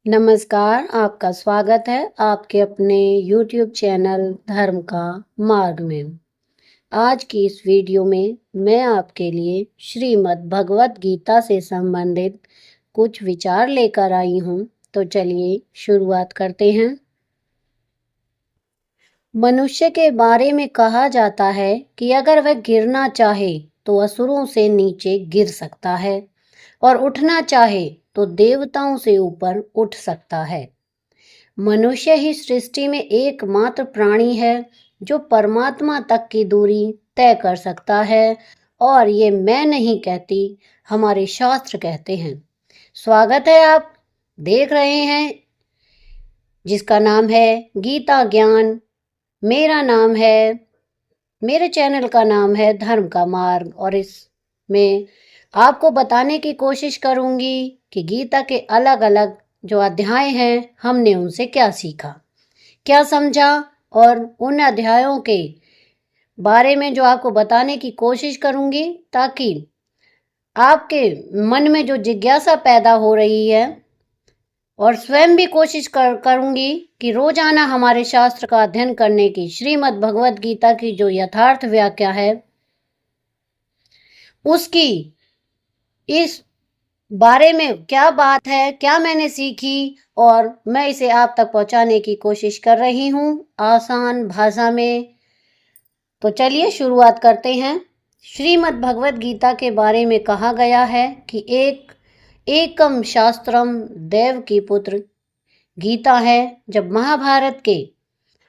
नमस्कार, आपका स्वागत है आपके अपने YouTube चैनल धर्म का मार्ग में। आज की इस वीडियो में मैं आपके लिए श्रीमद् भगवत गीता से संबंधित कुछ विचार लेकर आई हूँ। तो चलिए शुरुआत करते हैं। मनुष्य के बारे में कहा जाता है कि अगर वह गिरना चाहे तो असुरों से नीचे गिर सकता है और उठना चाहे तो देवताओं से ऊपर उठ सकता है। मनुष्य ही सृष्टि में एकमात्र प्राणी है जो परमात्मा तक की दूरी तय कर सकता है, और ये मैं नहीं कहती, हमारे शास्त्र कहते हैं। स्वागत है, आप देख रहे हैं जिसका नाम है गीता ज्ञान। मेरा नाम है, मेरे चैनल का नाम है धर्म का मार्ग, और इसमें आपको बताने की कोशिश करूंगी कि गीता के अलग अलग जो अध्याय हैं हमने उनसे क्या सीखा, क्या समझा, और उन अध्यायों के बारे में जो आपको बताने की कोशिश करूंगी, ताकि आपके मन में जो जिज्ञासा पैदा हो रही है, और स्वयं भी कोशिश करूंगी कि रोजाना हमारे शास्त्र का अध्ययन करने की, श्रीमद् भगवत गीता की जो यथार्थ व्याख्या है उसकी इस बारे में क्या बात है, क्या मैंने सीखी, और मैं इसे आप तक पहुंचाने की कोशिश कर रही हूं आसान भाषा में। तो चलिए शुरुआत करते हैं। श्रीमद् भगवत गीता के बारे में कहा गया है कि एकम शास्त्रम देव की पुत्र गीता है। जब महाभारत के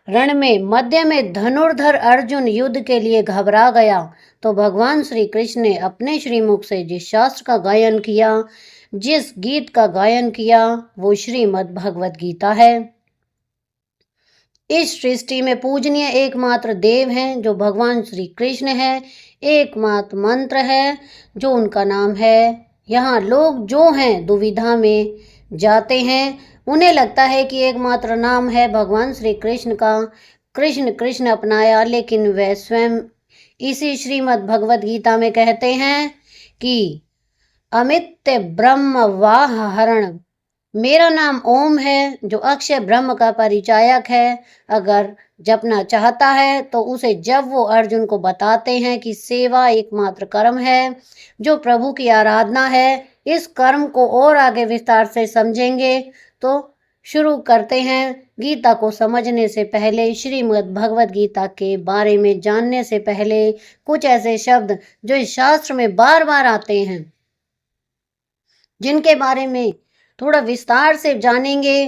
रण में मध्य में धनुर्धर अर्जुन युद्ध के लिए घबरा गया तो भगवान श्री कृष्ण ने अपने श्रीमुख से जिस शास्त्र का गायन किया, जिस गीत का गायन किया, वो श्रीमद् भगवत गीता है। इस सृष्टि में पूजनीय एकमात्र देव हैं जो भगवान श्री कृष्ण है। एकमात्र मंत्र है जो उनका नाम है। यहाँ लोग जो हैं दुविधा में जाते हैं, उन्हें लगता है कि एकमात्र नाम है भगवान श्री कृष्ण का, कृष्ण कृष्ण अपनाया, लेकिन वे स्वयं इसी श्रीमद् भगवत गीता में कहते हैं कि अमित्य ब्रह्म वाह हरण, मेरा नाम ओम है जो अक्षय ब्रह्म का परिचायक है। अगर जपना चाहता है तो उसे जब वो अर्जुन को बताते हैं कि सेवा एकमात्र कर्म है जो प्रभु की आराधना है, इस कर्म को और आगे विस्तार से समझेंगे। तो शुरू करते हैं। गीता को समझने से पहले, श्रीमद् भगवत गीता के बारे में जानने से पहले, कुछ ऐसे शब्द जो इस शास्त्र में बार बार आते हैं, जिनके बारे में थोड़ा विस्तार से जानेंगे।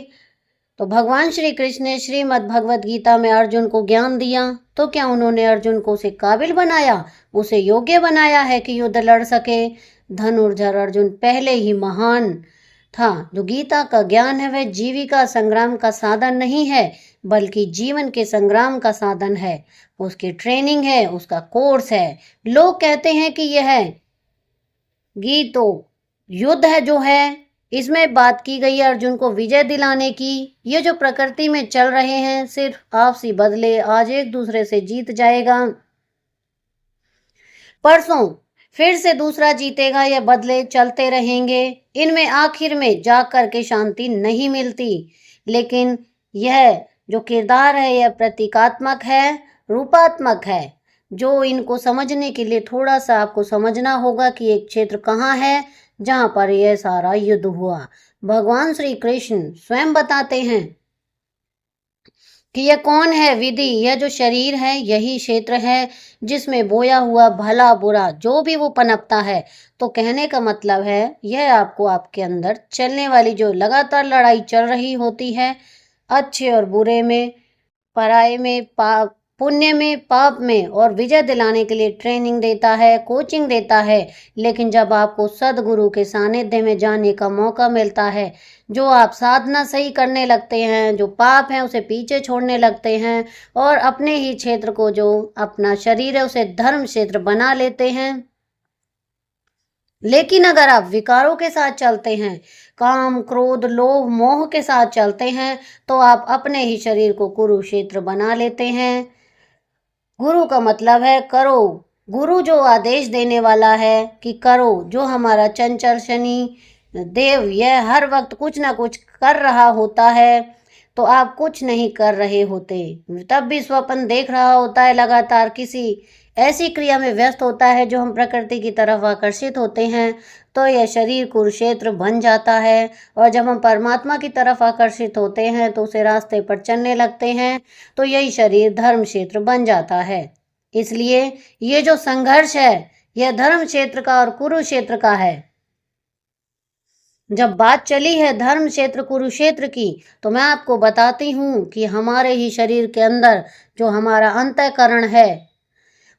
तो भगवान श्री कृष्ण ने श्रीमद् भगवत गीता में अर्जुन को ज्ञान दिया, तो क्या उन्होंने अर्जुन को उसे काबिल बनाया, उसे योग्य बनाया है कि युद्ध लड़ सके? धनुर्धर अर्जुन पहले ही महान था। जो गीता का ज्ञान है वह जीविका संग्राम का साधन नहीं है, बल्कि जीवन के संग्राम का साधन है। उसकी ट्रेनिंग है, उसका कोर्स है। लोग कहते हैं कि यह गीतो युद्ध है जो है, इसमें बात की गई है अर्जुन को विजय दिलाने की। ये जो प्रकृति में चल रहे हैं सिर्फ आपसी बदले, आज एक दूसरे से जीत जाएगा, परसों फिर से दूसरा जीतेगा, ये बदले चलते रहेंगे। इनमें आखिर में जाकर के शांति नहीं मिलती। लेकिन यह जो किरदार है यह प्रतीकात्मक है, रूपात्मक है। जो इनको समझने के लिए थोड़ा सा आपको समझना होगा कि एक क्षेत्र कहाँ है जहां पर यह सारा युद्ध हुआ। भगवान श्री कृष्ण स्वयं बताते हैं कि यह कौन है विधि, यह जो शरीर है यही क्षेत्र है जिसमें बोया हुआ भला बुरा जो भी वो पनपता है। तो कहने का मतलब है यह आपको आपके अंदर चलने वाली जो लगातार लड़ाई चल रही होती है, अच्छे और बुरे में, पराये में, पाप पुण्य में, पाप में, और विजय दिलाने के लिए ट्रेनिंग देता है, कोचिंग देता है। लेकिन जब आपको सदगुरु के सानिध्य में जाने का मौका मिलता है, जो आप साधना सही करने लगते हैं, जो पाप है उसे पीछे छोड़ने लगते हैं, और अपने ही क्षेत्र को, जो अपना शरीर है, उसे धर्म क्षेत्र बना लेते हैं। लेकिन अगर आप विकारों के साथ चलते हैं, काम क्रोध लोभ मोह के साथ चलते हैं, तो आप अपने ही शरीर को कुरुक्षेत्र बना लेते हैं। गुरु का मतलब है करो। गुरु जो आदेश देने वाला है कि करो, जो हमारा चंचल शनि देव यह हर वक्त कुछ ना कुछ कर रहा होता है तो आप कुछ नहीं कर रहे होते, तब भी स्वप्न देख रहा होता है, लगातार किसी ऐसी क्रिया में व्यस्त होता है जो हम प्रकृति की तरफ आकर्षित होते हैं, तो यह शरीर कुरुक्षेत्र बन जाता है। और जब हम परमात्मा की तरफ आकर्षित होते हैं तो उसे रास्ते पर चलने लगते हैं, तो यही शरीर धर्म क्षेत्र बन जाता है। इसलिए ये जो संघर्ष है यह धर्म क्षेत्र का और कुरुक्षेत्र का है। जब बात चली है धर्म क्षेत्र कुरुक्षेत्र की, तो मैं आपको बताती हूँ कि हमारे ही शरीर के अंदर जो हमारा अंतःकरण है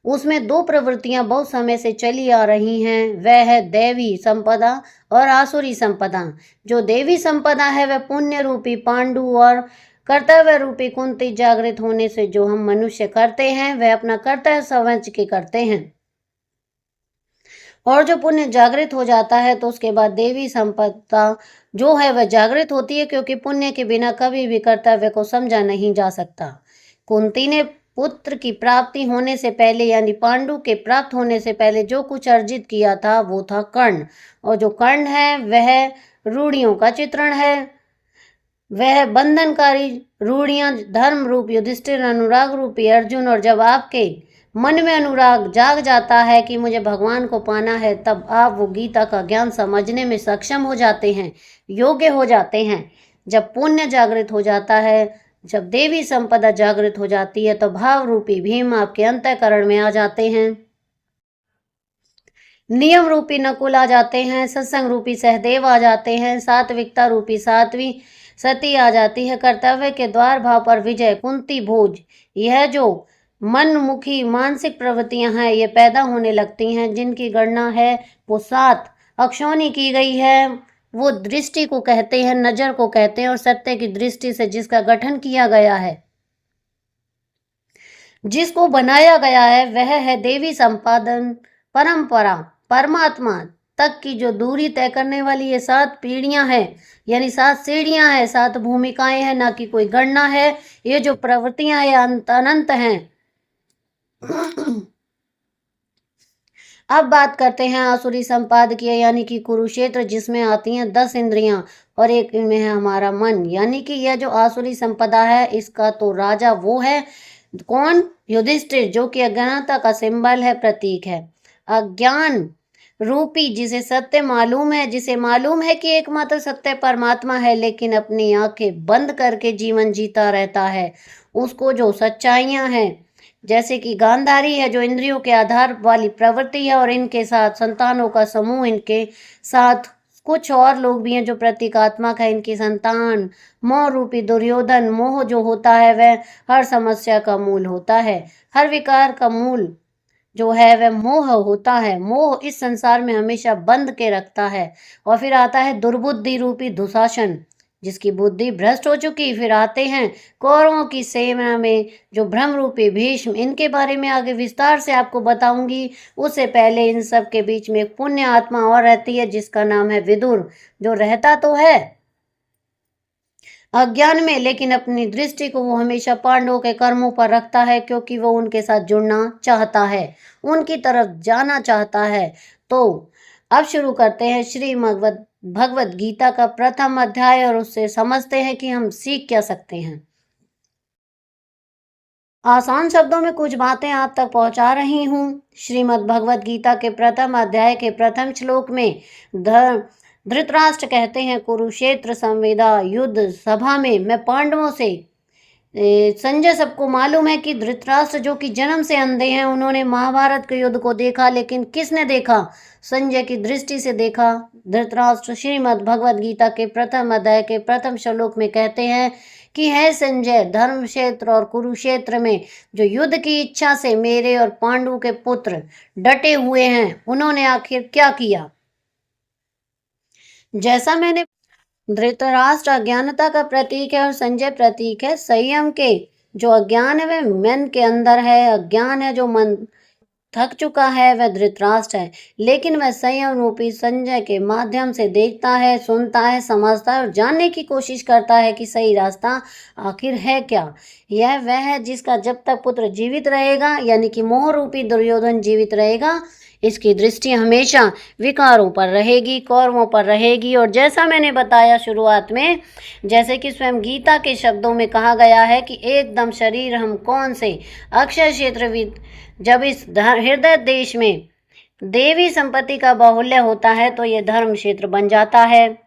उसमें दो प्रवृत्तियां बहुत समय से चली आ रही हैं। वह है दैवी संपदा और आसुरी संपदा। जो देवी संपदा है वह पुण्य रूपी पांडु और कर्तव्य रूपी कुंती जागृत होने से जो हम मनुष्य करते हैं वह अपना कर्तव्य समझ के करते हैं, और जो पुण्य जागृत हो जाता है तो उसके बाद देवी संपदा जो है वह जागृत होती है, क्योंकि पुण्य के बिना कभी भी कर्तव्य को समझा नहीं जा सकता। कुंती ने पुत्र की प्राप्ति होने से पहले यानी पांडु के प्राप्त होने से पहले जो कुछ अर्जित किया था वो था कर्ण, और जो कर्ण है वह रूढ़ियों का चित्रण है। वह बंधनकारी रूढ़ियां धर्म रूप युधिष्ठिर, अनुराग रूपी अर्जुन, और जब आपके मन में अनुराग जाग जाता है कि मुझे भगवान को पाना है, तब आप वो गीता का ज्ञान समझने में सक्षम हो जाते हैं, योग्य हो जाते हैं। जब पुण्य जागृत हो जाता है, जब देवी संपदा जागृत हो जाती है, तो भाव रूपी भीम आपके अंतःकरण में आ जाते हैं, नियम रूपी नकुल आ जाते हैं, सत्संग रूपी सहदेव आ जाते हैं, सात्विकता रूपी सात्वी सती आ जाती है, कर्तव्य के द्वार भाव पर विजय कुंती भोज। यह जो मनमुखी मानसिक प्रवृत्तियां हैं ये पैदा होने लगती हैं, जिनकी गणना है वो 7 अक्षौनी की गई है। वो दृष्टि को कहते हैं, नजर को कहते हैं, और सत्य की दृष्टि से जिसका गठन किया गया है, जिसको बनाया गया है, वह है देवी संपादन परंपरा। परमात्मा तक की जो दूरी तय करने वाली ये 7 पीढ़ियां हैं, यानी 7 सीढ़ियां हैं, 7 भूमिकाएं हैं, ना कि कोई गणना है। ये जो प्रवृत्तियां हैं अनंत हैं। अब बात करते हैं आसुरी संपादकीय यानी कि कुरुक्षेत्र, जिसमें आती हैं 10 इंद्रियां और एक इनमें है हमारा मन। यानी कि यह जो आसुरी संपदा है इसका तो राजा वो है कौन? युधिष्ठिर, जो कि अज्ञानता का सिंबल है, प्रतीक है। अज्ञान रूपी जिसे सत्य मालूम है, जिसे मालूम है कि एकमात्र सत्य परमात्मा है, लेकिन अपनी आंखें बंद करके जीवन जीता रहता है, उसको जो सच्चाइयां हैं, जैसे कि गांधारी है जो इंद्रियों के आधार वाली प्रवृत्ति है, और इनके साथ संतानों का समूह, इनके साथ कुछ और लोग भी हैं जो प्रतीकात्मक है, इनकी संतान। मोह रूपी दुर्योधन, मोह जो होता है वह हर समस्या का मूल होता है, हर विकार का मूल जो है वह मोह होता है। मोह इस संसार में हमेशा बंद के रखता है। और फिर आता है दुर्बुद्धि रूपी दुशासन, जिसकी बुद्धि भ्रष्ट हो चुकी। फिर आते हैं कौरवों की सेना में जो भ्रम रूपी भीष्म, इनके बारे में आगे विस्तार से आपको बताऊंगी। उससे पहले इन सब के बीच में एक पुण्य आत्मा और रहती है जिसका नाम है विदुर, जो रहता तो है अज्ञान में, लेकिन अपनी दृष्टि को वो हमेशा पांडवों के कर्मों पर रखता है, क्योंकि वो उनके साथ जुड़ना चाहता है, उनकी तरफ जाना चाहता है। तो अब शुरू करते हैं श्री भगवत गीता का प्रथम अध्याय, और उससे समझते हैं कि हम सीख क्या सकते हैं। आसान शब्दों में कुछ बातें आप तक पहुंचा रही हूँ। श्रीमद् भगवत गीता के प्रथम अध्याय के प्रथम श्लोक में धृतराष्ट्र कहते हैं, कुरुक्षेत्र संवेदा युद्ध सभा में मैं पांडवों से संजय, सबको मालूम है कि धृतराष्ट्र जो कि जन्म से अंधे हैं, उन्होंने महाभारत के युद्ध को देखा, लेकिन किसने देखा? संजय की दृष्टि से देखा। धृतराष्ट्र श्रीमद् भगवद गीता के प्रथम अध्याय के प्रथम श्लोक में कहते हैं कि है संजय, धर्म क्षेत्र और कुरुक्षेत्र में जो युद्ध की इच्छा से मेरे और पांडु के पुत्र डटे हुए हैं, उन्होंने आखिर क्या किया? जैसा मैंने धृतराष्ट्र अज्ञानता का प्रतीक है और संजय प्रतीक है संयम के। जो अज्ञान है वह मन के अंदर है, अज्ञान है जो मन थक चुका है वह धृतराष्ट्र है, लेकिन वह संयम रूपी संजय के माध्यम से देखता है, सुनता है, समझता है और जानने की कोशिश करता है कि सही रास्ता आखिर है क्या। यह वह है जिसका जब तक पुत्र जीवित रहेगा, यानी कि मोह रूपी दुर्योधन जीवित रहेगा, इसकी दृष्टि हमेशा विकारों पर रहेगी, कौरवों पर रहेगी। और जैसा मैंने बताया शुरुआत में, जैसे कि स्वयं गीता के शब्दों में कहा गया है कि एकदम शरीर हम कौन से अक्षय क्षेत्र, जब इस हृदय देश में देवी संपत्ति का बाहुल्य होता है तो ये धर्म क्षेत्र बन जाता है,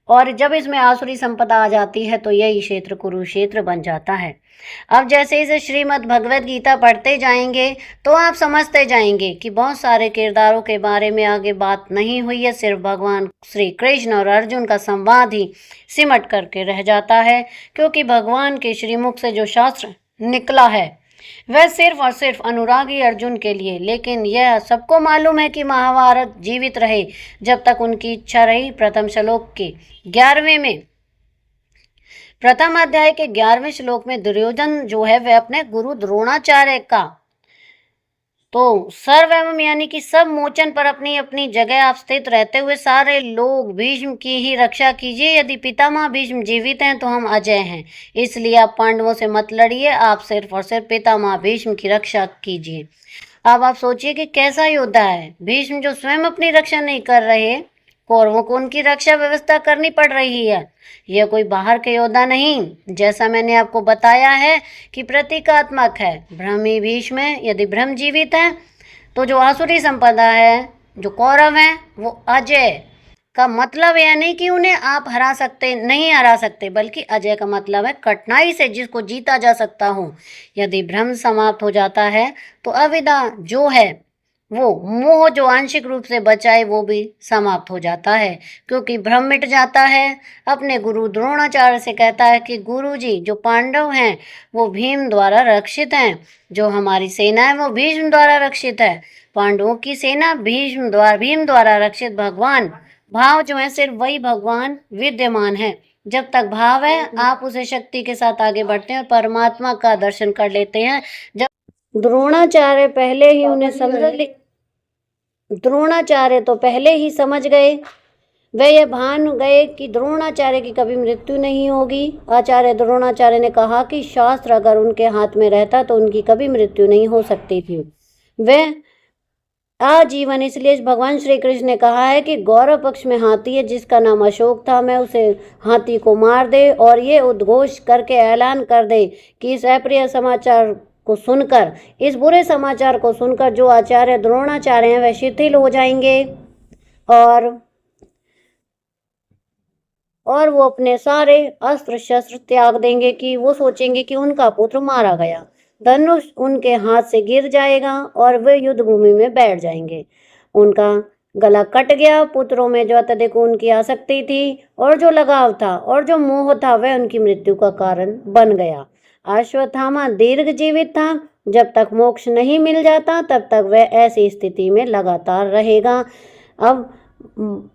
और जब इसमें आसुरी संपदा आ जाती है तो यही क्षेत्र कुरुक्षेत्र बन जाता है। अब जैसे इसे श्रीमद् भगवद गीता पढ़ते जाएंगे तो आप समझते जाएंगे कि बहुत सारे किरदारों के बारे में आगे बात नहीं हुई है, सिर्फ भगवान श्री कृष्ण और अर्जुन का संवाद ही सिमट करके रह जाता है, क्योंकि भगवान के श्रीमुख से जो शास्त्र निकला है वह सिर्फ और सिर्फ अनुरागी अर्जुन के लिए। लेकिन यह सबको मालूम है कि महाभारत जीवित रहे जब तक उनकी इच्छा रही। प्रथम श्लोक के 11वें में, प्रथम अध्याय के 11वें श्लोक में दुर्योधन जो है वह अपने गुरु द्रोणाचार्य का तो सर्व एवं यानी कि सब मोचन पर अपनी अपनी जगह स्थित रहते हुए सारे लोग भीष्म की ही रक्षा कीजिए। यदि पितामह भीष्म जीवित हैं तो हम अजय हैं, इसलिए आप पांडवों से मत लड़िए, आप सिर्फ और सिर्फ पितामह भीष्म की रक्षा कीजिए। अब आप सोचिए कि कैसा योद्धा है भीष्म, जो स्वयं अपनी रक्षा नहीं कर रहे, कौरवों को उनकी रक्षा व्यवस्था करनी पड़ रही है। यह कोई बाहर के योद्धा नहीं, जैसा मैंने आपको बताया है कि प्रतीकात्मक है। ब्रह्मी भीष्म है, यदि ब्रह्म जीवित है तो जो आसुरी संपदा है, जो कौरव हैं, वो अजय का मतलब यह नहीं कि उन्हें आप नहीं हरा सकते, बल्कि अजय का मतलब है कठिनाई से जिसको जीता जा सकता हो। यदि ब्रह्म समाप्त हो जाता है तो अविद्या जो है, वो मोह जो आंशिक रूप से बचा है, वो भी समाप्त हो जाता है, क्योंकि भ्रम मिट जाता है। अपने गुरु द्रोणाचार्य से कहता है कि गुरुजी, जो पांडव हैं वो भीम द्वारा रक्षित हैं, जो हमारी सेना है वो भीष्म द्वारा रक्षित है। पांडवों की सेना भीम द्वारा रक्षित। भगवान भाव जो है सिर्फ वही भगवान विद्यमान है। जब तक भाव है आप उसे शक्ति के साथ आगे बढ़ते हैं और परमात्मा का दर्शन कर लेते हैं। जब द्रोणाचार्य पहले ही द्रोणाचार्य तो पहले ही समझ गए, वे यह भान गए कि द्रोणाचार्य की कभी मृत्यु नहीं होगी। आचार्य द्रोणाचार्य ने कहा कि शास्त्र अगर उनके हाथ में रहता तो उनकी कभी मृत्यु नहीं हो सकती थी, वे आजीवन। इसलिए भगवान श्री कृष्ण ने कहा है कि गौरव पक्ष में हाथी है जिसका नाम अशोक था, मैं उसे हाथी को मार दे और ये उद्घोष करके ऐलान कर दे कि इस अप्रिय समाचार को सुनकर, इस बुरे समाचार को सुनकर जो आचार्य द्रोणाचार्य हैं वह शिथिल हो जाएंगे और वो अपने सारे अस्त्र शस्त्र त्याग देंगे, कि वो सोचेंगे कि उनका पुत्र मारा गया, धनुष उनके हाथ से गिर जाएगा और वे युद्ध भूमि में बैठ जाएंगे। उनका गला कट गया। पुत्रों में जो अत्यधिक उनकी आसक्ति थी और जो लगाव था और जो मोह था वह उनकी मृत्यु का कारण बन गया। अश्वत्थामा दीर्घ जीवित था, जब तक मोक्ष नहीं मिल जाता तब तक वह ऐसी स्थिति में लगातार रहेगा। अब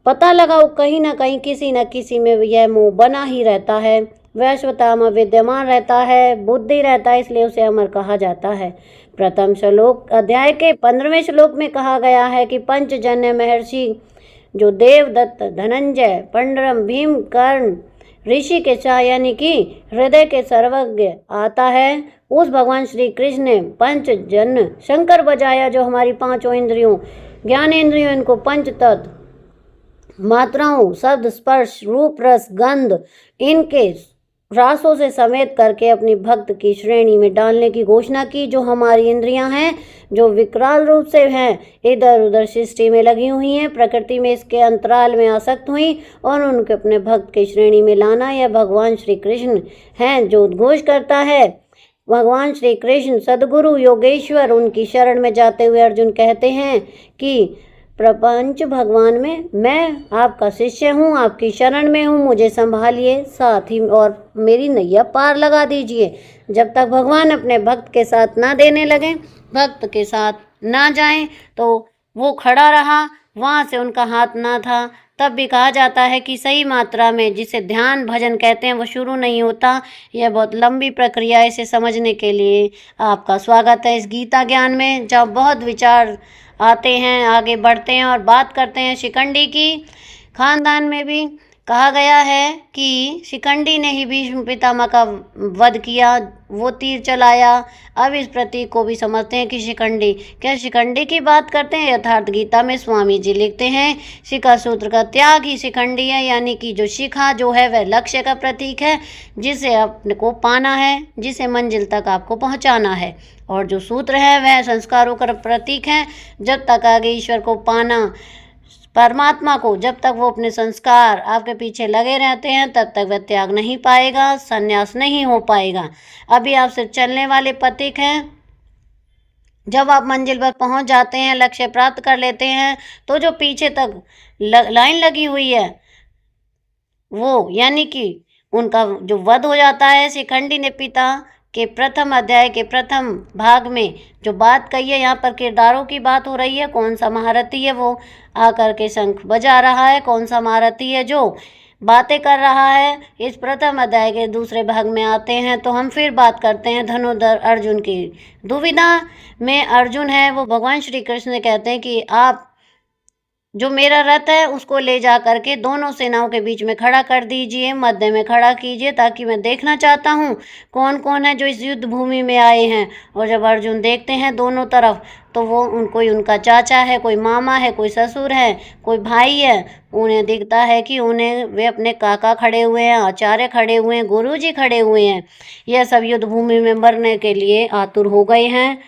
पता लगाओ, कहीं ना कहीं किसी न किसी में यह मोह बना ही रहता है। वह अश्वत्थामा विद्यमान रहता है, बुद्धि रहता है, इसलिए उसे अमर कहा जाता है। प्रथम श्लोक अध्याय के 15वें श्लोक में कहा गया है कि पंचजन्य महर्षि जो देवदत्त, धनंजय, पंडरम, भीम, कर्ण, ऋषि के शाह यानी कि हृदय के सर्वज्ञ आता है, उस भगवान श्री कृष्ण ने पंचजन्य शंकर बजाया, जो हमारी पांचों इंद्रियों, ज्ञानेंद्रियों, इनको पंच तत्व मात्राओं, शब्द, स्पर्श, रूप, रस, गंध, इनके रासों से समेत करके अपनी भक्त की श्रेणी में डालने की घोषणा की। जो हमारी इंद्रियां हैं, जो विकराल रूप से हैं, इधर उधर सृष्टि में लगी हुई हैं, प्रकृति में इसके अंतराल में आसक्त हुई और उनके अपने भक्त की श्रेणी में लाना, यह भगवान श्री कृष्ण हैं जो उद्घोष करता है। भगवान श्री कृष्ण सदगुरु योगेश्वर, उनकी शरण में जाते हुए अर्जुन कहते हैं कि प्रपंच भगवान में मैं आपका शिष्य हूँ, आपकी शरण में हूँ, मुझे संभालिए, साथ ही और मेरी नैया पार लगा दीजिए। जब तक भगवान अपने भक्त के साथ ना देने लगे, भक्त के साथ ना जाएं, तो वो खड़ा रहा, वहाँ से उनका हाथ ना था, तब भी कहा जाता है कि सही मात्रा में, जिसे ध्यान भजन कहते हैं, वो शुरू नहीं होता। यह बहुत लंबी प्रक्रिया है, इसे समझने के लिए आपका स्वागत है इस गीता ज्ञान में, जब बहुत विचार आते हैं, आगे बढ़ते हैं और बात करते हैं शिखंडी की। खानदान में भी कहा गया है कि शिखंडी ने ही भीष्म पितामह का वध किया, वो तीर चलाया। अब इस प्रतीक को भी समझते हैं कि शिखंडी, क्या शिखंडी की बात करते हैं? यथार्थ गीता में स्वामी जी लिखते हैं, शिखा सूत्र का त्याग ही शिखंडी है, यानी कि जो शिखा जो है वह लक्ष्य का प्रतीक है, जिसे अपने को पाना है, जिसे मंजिल तक आपको पहुंचाना है। और जो सूत्र है वह संस्कारों का प्रतीक है। जब तक आगे ईश्वर को पाना, परमात्मा को, जब तक वो अपने संस्कार आपके पीछे लगे रहते हैं, तब तक वह त्याग नहीं पाएगा, संन्यास नहीं हो पाएगा। अभी आप सिर्फ चलने वाले प्रतीक हैं। जब आप मंजिल पर पहुंच जाते हैं, लक्ष्य प्राप्त कर लेते हैं, तो जो पीछे तक लाइन लगी हुई है वो, यानी कि उनका जो वध हो जाता है। शिखंडी ने पिता के प्रथम अध्याय के प्रथम भाग में जो बात कही है, यहाँ पर किरदारों की बात हो रही है। कौन सा महारथी है वो आकर के शंख बजा रहा है, कौन सा महारथी है जो बातें कर रहा है, इस प्रथम अध्याय के दूसरे भाग में आते हैं। तो हम फिर बात करते हैं धनुर्धर अर्जुन की। दुविधा में अर्जुन है, वो भगवान श्री कृष्ण से कहते हैं कि आप जो मेरा रथ है उसको ले जा करके दोनों सेनाओं के बीच में खड़ा कर दीजिए, मध्य में खड़ा कीजिए, ताकि मैं देखना चाहता हूँ कौन कौन है जो इस युद्ध भूमि में आए हैं। और जब अर्जुन देखते हैं दोनों तरफ, तो वो कोई उनका चाचा है, कोई मामा है, कोई ससुर है, कोई भाई है। उन्हें दिखता है कि उन्हें वे अपने काका खड़े हुए हैं, आचार्य खड़े हुए हैं, गुरुजी खड़े हुए हैं। यह सब युद्ध भूमि में मरने के लिए आतुर हो गए हैं।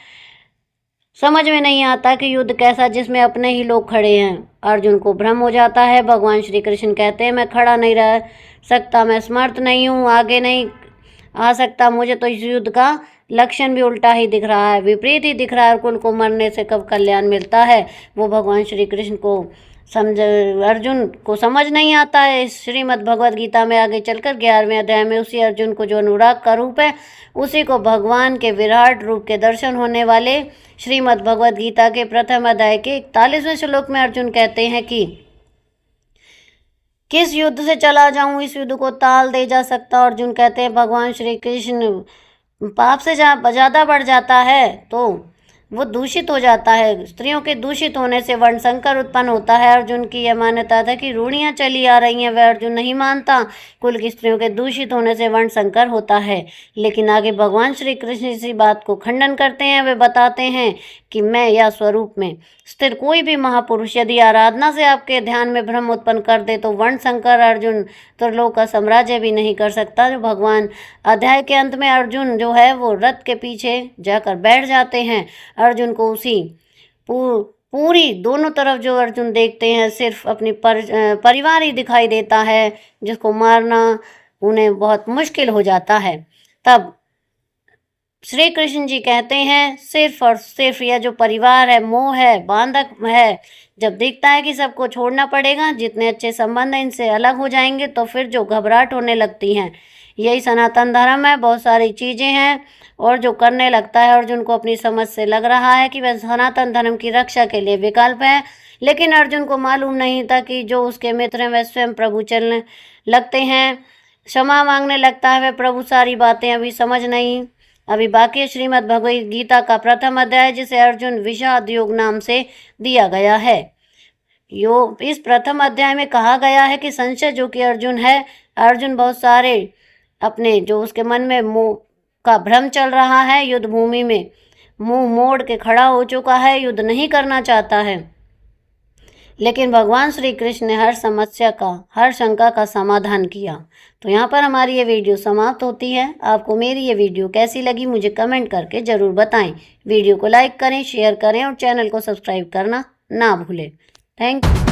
समझ में नहीं आता कि युद्ध कैसा जिसमें अपने ही लोग खड़े हैं। अर्जुन को भ्रम हो जाता है। भगवान श्री कृष्ण कहते हैं, मैं खड़ा नहीं रह सकता, मैं समर्थ नहीं हूँ, आगे नहीं आ सकता। मुझे तो इस युद्ध का लक्षण भी उल्टा ही दिख रहा है, विपरीत ही दिख रहा है। कुल को मरने से कब कल्याण मिलता है, वो भगवान श्री कृष्ण को अर्जुन को समझ नहीं आता है। श्रीमद् भगवद गीता में आगे चलकर 11वें अध्याय में उसी अर्जुन को जो अनुराग का रूप है, उसी को भगवान के विराट रूप के दर्शन होने वाले श्रीमद् भगवद गीता के प्रथम अध्याय के 41वें श्लोक में अर्जुन कहते हैं कि किस युद्ध से चला जाऊं, इस युद्ध को ताल दे जा सकता। अर्जुन कहते हैं भगवान श्री कृष्ण पाप से ज़्यादा बढ़ जाता है तो वो दूषित हो जाता है। स्त्रियों के दूषित होने से वर्ण संकर उत्पन्न होता है। अर्जुन की यह मान्यता था कि रूढ़ियाँ चली आ रही हैं, वह अर्जुन नहीं मानता। कुल की स्त्रियों के दूषित होने से वर्ण संकर होता है। लेकिन आगे भगवान श्री कृष्ण इसी बात को खंडन करते हैं। वे बताते हैं कि मैं या स्वरूप में स्थिर कोई भी महापुरुष यदि आराधना से आपके ध्यान में भ्रम उत्पन्न कर दे तो वर्ण संकर अर्जुन त्रिलोक का साम्राज्य भी नहीं कर सकता। जो भगवान अध्याय के अंत में अर्जुन जो है वो रथ के पीछे जाकर बैठ जाते हैं। अर्जुन को उसी पूरी दोनों तरफ जो अर्जुन देखते हैं सिर्फ अपनी परिवार ही दिखाई देता है, जिसको मारना उन्हें बहुत मुश्किल हो जाता है। तब श्री कृष्ण जी कहते हैं सिर्फ और सिर्फ यह जो परिवार है, मोह है, बांधक है, जब दिखता है कि सबको छोड़ना पड़ेगा, जितने अच्छे संबंध हैं इनसे अलग हो जाएंगे, तो फिर जो घबराहट होने लगती हैं, यही सनातन धर्म है। बहुत सारी चीज़ें हैं और जो करने लगता है अर्जुन को अपनी समझ से लग रहा है कि वह सनातन धर्म की रक्षा के लिए विकल्प है। लेकिन अर्जुन को मालूम नहीं था कि जो उसके मित्र हैं वह स्वयं प्रभु चलने लगते हैं, क्षमा मांगने लगता है वह प्रभु। सारी बातें अभी समझ नहीं। अभी बाकी श्रीमद् भगवद गीता का प्रथम अध्याय, जिसे अर्जुन विषाद योग नाम से दिया गया है। इस प्रथम अध्याय में कहा गया है कि संशय जो कि अर्जुन है, अर्जुन बहुत सारे अपने जो उसके मन में मोह का भ्रम चल रहा है, युद्ध भूमि में मुंह मोड़ के खड़ा हो चुका है, युद्ध नहीं करना चाहता है। लेकिन भगवान श्री कृष्ण ने हर समस्या का, हर शंका का समाधान किया। तो यहाँ पर हमारी ये वीडियो समाप्त होती है। आपको मेरी ये वीडियो कैसी लगी मुझे कमेंट करके ज़रूर बताएं। वीडियो को लाइक करें, शेयर करें और चैनल को सब्सक्राइब करना ना भूलें। Thank you.